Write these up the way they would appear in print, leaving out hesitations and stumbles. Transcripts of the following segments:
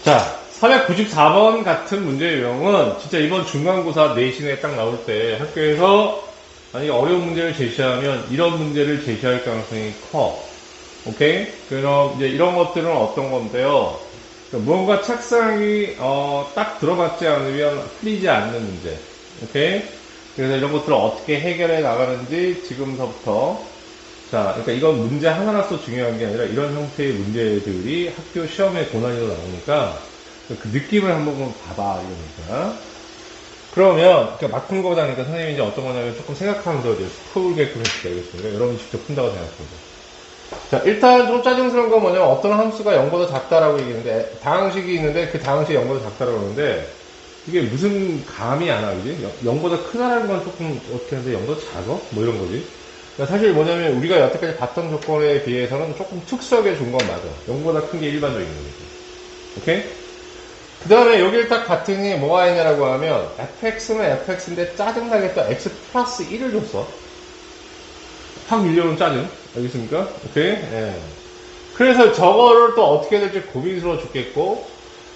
자, 494번 같은 문제 유형은 진짜 이번 중간고사 내신에 딱 나올 때 학교에서 만약에 어려운 문제를 제시하면 이런 문제를 제시할 가능성이 커. 오케이? 그럼 이제 이런 것들은 어떤 건데요? 무언가 착상이 딱 들어맞지 않으면 풀리지 않는 문제. 오케이? 그래서 이런 것들을 어떻게 해결해 나가는지 지금서부터 자, 그러니까 이건 문제 하나라서 중요한 게 아니라 이런 형태의 문제들이 학교 시험에 고난이도 나오니까 그 느낌을 한번 봐봐 이러니까. 그러면 그러니까 막 푼 거다니까 선생님이 이제 어떤 거냐면 조금 생각하면서 이제 풀게끔 해주셔야겠습니다. 여러분이 직접 푼다고 생각합니다. 자, 일단 좀 짜증스러운 건 뭐냐면 어떤 함수가 0보다 작다라고 얘기하는데 다항식이 있는데 그 다항식이 0보다 작다라고 그러는데 이게 무슨 감이 안 와, 그지? 0보다 크다라는 건 조금 어떻게 하는데 0보다 작어? 뭐 이런 거지. 그러니까 사실 뭐냐면 우리가 여태까지 봤던 조건에 비해서는 조금 특수하게 준 건 맞아. 0보다 큰 게 일반적인 거지. 오케이? 그 다음에 여기를 딱 봤더니 뭐가 있냐라고 하면 fx는 fx인데 짜증나게 또 x 플러스 1을 줬어. 확 밀려오는 짜증. 알겠습니까? 오케이? 예. 그래서 저거를 또 어떻게 될지 고민스러워 죽겠고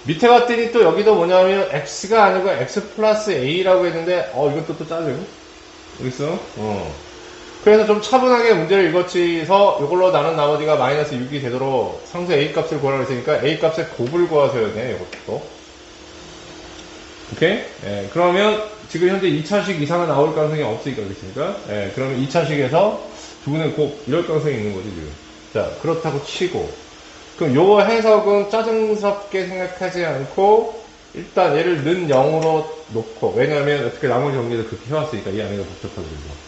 밑에 갔더니 또 여기도 뭐냐면 x가 아니고 x 플러스 a라고 했는데 이것도 또 짜증. 알겠어? 그래서 좀 차분하게 문제를 읽어치서 이걸로 나눈 나머지가 마이너스 6이 되도록 상수 a 값을 구하라고 했으니까 a 값의 곱을 구하셔야 돼. 이것도. 오케이? 예, 그러면 지금 현재 2차식 이상은 나올 가능성이 없으니까 그렇습니까? 예, 그러면 2차식에서 두 분의 곱 이럴 가능성이 있는 거지 지금. 자, 그렇다고 치고 그럼 요거 해석은 짜증스럽게 생각하지 않고 일단 얘를 는 0으로 놓고 왜냐하면 어떻게 나머지 정리를 그렇게 해왔으니까 이 안에가 복잡하거든요.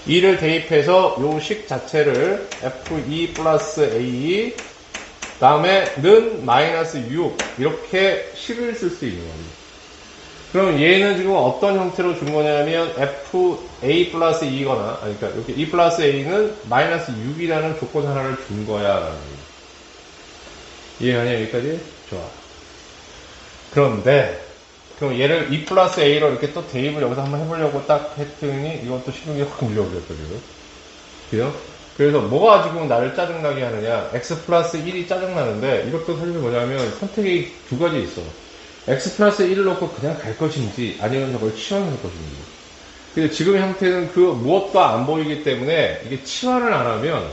2를 대입해서 요 식 자체를 f2 플러스 a 다음에 는 마이너스 6 이렇게 식을 쓸 수 있는 겁니다. 그럼 얘는 지금 어떤 형태로 준 거냐면 fa 플러스 2거나 그러니까 이렇게 2 플러스 a는 마이너스 6이라는 조건 하나를 준 거야 라는 거예요. 이해하냐 여기까지? 좋아. 그런데 그럼 얘를 2 플러스 a로 이렇게 또 대입을 여기서 한번 해보려고 딱 했더니 이것도 시동이 확 밀려버렸거든요. 그죠? 그래서 뭐가 지금 나를 짜증나게 하느냐 x 플러스 1이 짜증나는데 이것도 사실 뭐냐면 선택이 두 가지 있어. x 플러스 1을 놓고 그냥 갈 것인지 아니면 저걸 치환할 것인지. 근데 지금 형태는 그 무엇도 안 보이기 때문에 이게 치환을 안 하면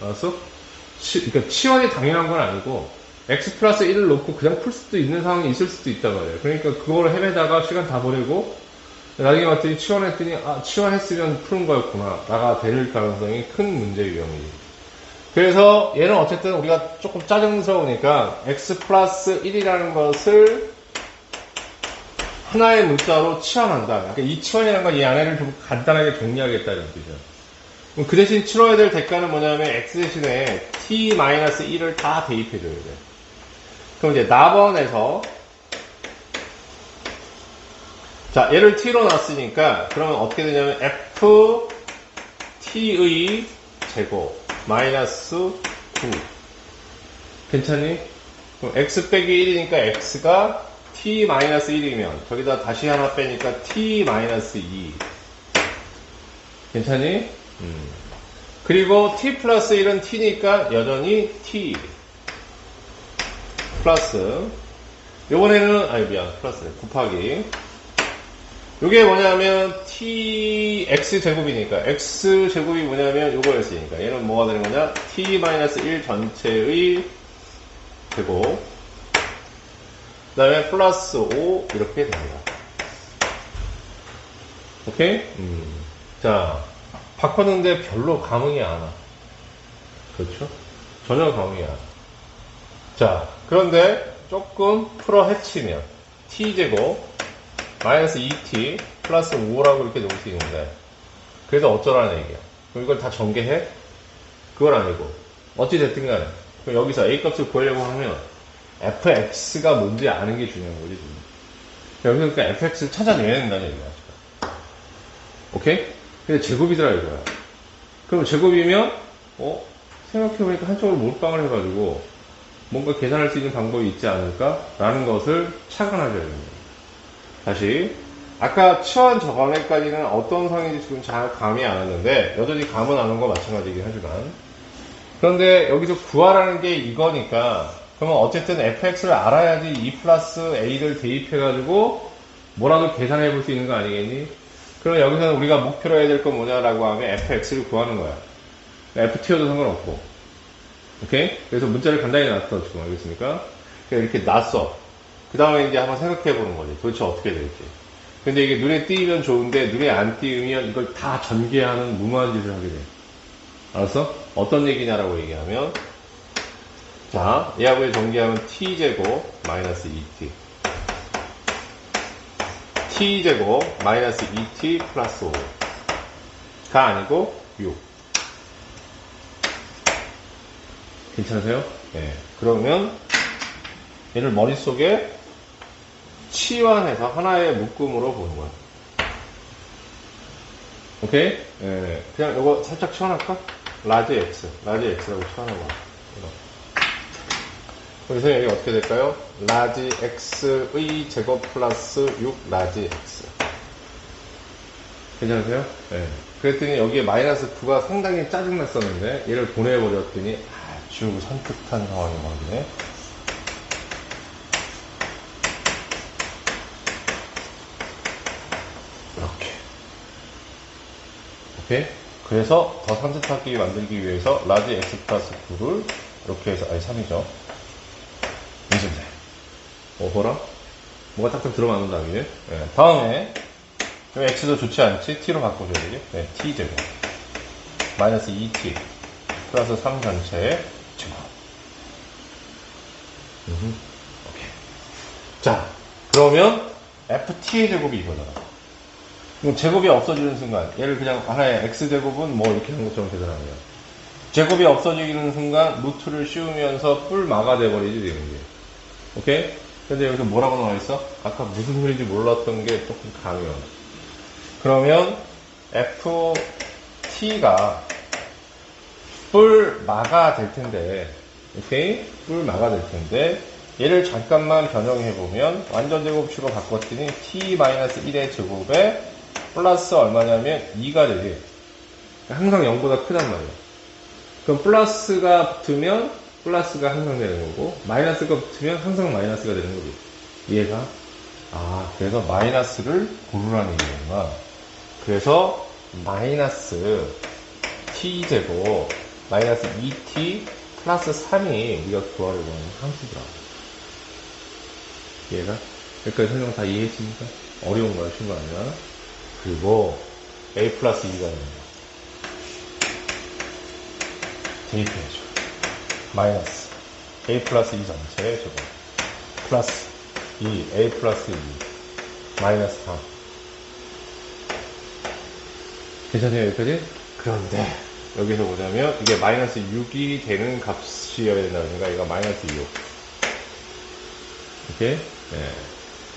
알았어? 그러니까 치환이 당연한 건 아니고 x 플러스 1을 놓고 그냥 풀 수도 있는 상황이 있을 수도 있단 말이에요. 그러니까 그거를 헤매다가 시간 다 보내고 나중에 왔더니 치환했더니 치환했으면 푸는 거였구나 라가 될 가능성이 큰 문제 유형이지. 그래서 얘는 어쨌든 우리가 조금 짜증스러우니까 x 플러스 1이라는 것을 하나의 문자로 치환한다. 그러니까 이 치환이라는 건 이 안에를 좀 간단하게 정리하겠다는 뜻이죠. 그럼 그 대신 치러야 될 대가는 뭐냐면 x 대신에 t-1을 다 대입해줘야 돼. 그럼 이제 나번에서 자 얘를 t로 놨으니까 그러면 어떻게 되냐면 f t의 제곱 마이너스 9 괜찮니? 그럼 x 빼기 1이니까 x가 t-1이면 저기다 다시 하나 빼니까 t-2 괜찮니? 그리고 t 플러스 1은 t니까 여전히 t 플러스 요번에는 플러스 곱하기 요게 뭐냐면 t x 제곱이니까 x 제곱이 뭐냐면 요거였으니까 얘는 뭐가 되는 거냐 t-1 전체의 제곱 그 다음에 플러스 5 이렇게 됩니다. 오케이? 자 바꿨는데 별로 감흥이 안 와. 그렇죠? 전혀 감흥이 안 와. 자 그런데 조금 풀어 헤치면 t제곱 마이너스 2t 플러스 5라고 이렇게 놓을 수 있는데 그래서 어쩌라는 얘기야. 그럼 이걸 다 전개해? 그건 아니고 어찌됐든 간에 그럼 여기서 a 값을 구하려고 하면 fx가 뭔지 아는 게 중요한 거지 지금. 여기서 그러니까 fx를 찾아내야 된다는 얘기야. 오케이? 근데 제곱이더라 이거야. 그럼 제곱이면 생각해보니까 한쪽으로 몰빵을 해가지고 뭔가 계산할 수 있는 방법이 있지 않을까? 라는 것을 착안하셔야 됩니다. 다시 아까 치환 저번에까지는 어떤 상황인지 지금 잘 감이 안 왔는데 여전히 감은 안 온 거 마찬가지긴 하지만 그런데 여기서 구하라는 게 이거니까 그러면 어쨌든 fx를 알아야지 e 플러스 a를 대입해가지고 뭐라도 계산해 볼 수 있는 거 아니겠니? 그럼 여기서는 우리가 목표로 해야 될 건 뭐냐라고 하면 fx를 구하는 거야. ft여도 상관없고. 오케이? 그래서 문자를 간단히 놨어, 지금 알겠습니까? 그냥 이렇게 놨어. 그 다음에 이제 한번 생각해 보는 거지. 도대체 어떻게 될지. 근데 이게 눈에 띄면 좋은데, 눈에 안 띄우면 이걸 다 전개하는 무모한 짓을 하게 돼. 알았어? 어떤 얘기냐라고 얘기하면, 자, 얘하고의 전개하면 t제곱 마이너스 2t. t제곱 마이너스 2t 플러스 5가 아니고 6. 괜찮으세요? 네. 그러면 얘를 머릿속에 치환해서 하나의 묶음으로 보는 거야. 오케이? 네. 그냥 이거 살짝 치환할까? 라지 x라고 치환해봐. 그래서 여기 어떻게 될까요? 라지 x의 제곱 플러스 6 라지 x. 괜찮으세요? 네. 그랬더니 여기에 마이너스 9가 상당히 짜증났었는데 얘를 보내버렸더니 지우고 산뜻한 상황이 나오네. 이렇게. 오케이? 그래서 더 산뜻하게 만들기 위해서 라지 x 플러스 9를 이렇게 해서, 아니 3이죠. 이쯤 돼. 보라? 뭐가 딱딱 들어맞는다, 이게. 네. 다음에, x도 좋지 않지? t로 바꿔줘야 되지? 네, t제곱. 마이너스 2t. 플러스 3 전체의 제곱. 오케이. 자, 그러면 ft의 제곱이 이거잖아. 그럼 제곱이 없어지는 순간, 얘를 그냥 하나의 x제곱은 뭐 이렇게 한 것처럼 계산하면 제곱이 없어지는 순간 루트를 씌우면서 뿔 막아내버리지 되는 게. 오케이? 근데 여기서 뭐라고 나와있어? 아까 무슨 소리인지 몰랐던 게 조금 강해요. 그러면 ft가 뿔 마가 될 텐데, 오케이? 뿔 마가 될 텐데, 얘를 잠깐만 변형해보면 완전 제곱식으로 바꿨더니 t-1의 제곱에 플러스 얼마냐면 2가 되지. 항상 0보다 크단 말이야. 그럼 플러스가 붙으면 플러스가 항상 되는 거고, 마이너스가 붙으면 항상 마이너스가 되는 거지. 이해가? 아, 그래서 마이너스를 고르라는 얘기구나. 그래서 마이너스 t제곱 마이너스 2t 플러스 3이 우리가 구하려고 하는 함수더라. 이해가? 여기까지 설명 다 이해했습니까? 어려운 거야, 쉬운 거 아니야? 그리고 a 플러스 2가 있는 거 대입해야죠. 마이너스 a 플러스 2 전체 제곱 플러스 2 a 플러스 2 마이너스 3. 괜찮아요, 여기까지? 그런데 여기서 보자면 이게 마이너스 6이 되는 값이어야 된다. 그러니까 이거 마이너스 6. 오케이? 네.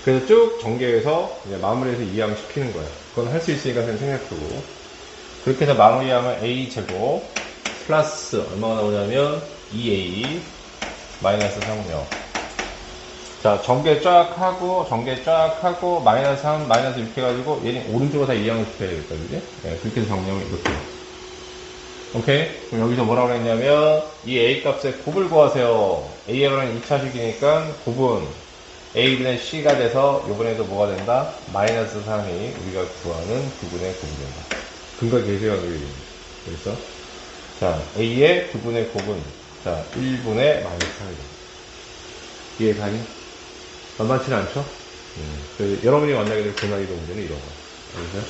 그래서 쭉 전개해서 이제 마무리해서 이항시키는 거야. 그건 할 수 있으니까 그냥 생각해보고. 그렇게 해서 마무리하면 a제곱 플러스 얼마가 나오냐면 2a 마이너스 3요. 자, 전개 쫙 하고 마이너스 3 마이너스 6 해가지고 얘는 오른쪽으로 다 이항을 시켜야 되겠다, 그지? 네, 그렇게 해서 정리하면 이렇게. 오케이? 그럼 여기서 뭐라고 했냐면 이 a 값의 곱을 구하세요. a라는 2차식이니까 곱은 a분의 c가 돼서 요번에도 뭐가 된다? 마이너스 3이 우리가 구하는 9분의 곱이 된다. 근과 계수의 관계가 됩니다. 그래서 자, a의 9분의 곱은 자 1분의 마이너스 3이 됩니다. 이해가니? 만만치는 않죠? 여러분이 만나게 될 고난이도 문제는 이런 거예요. 알겠어요?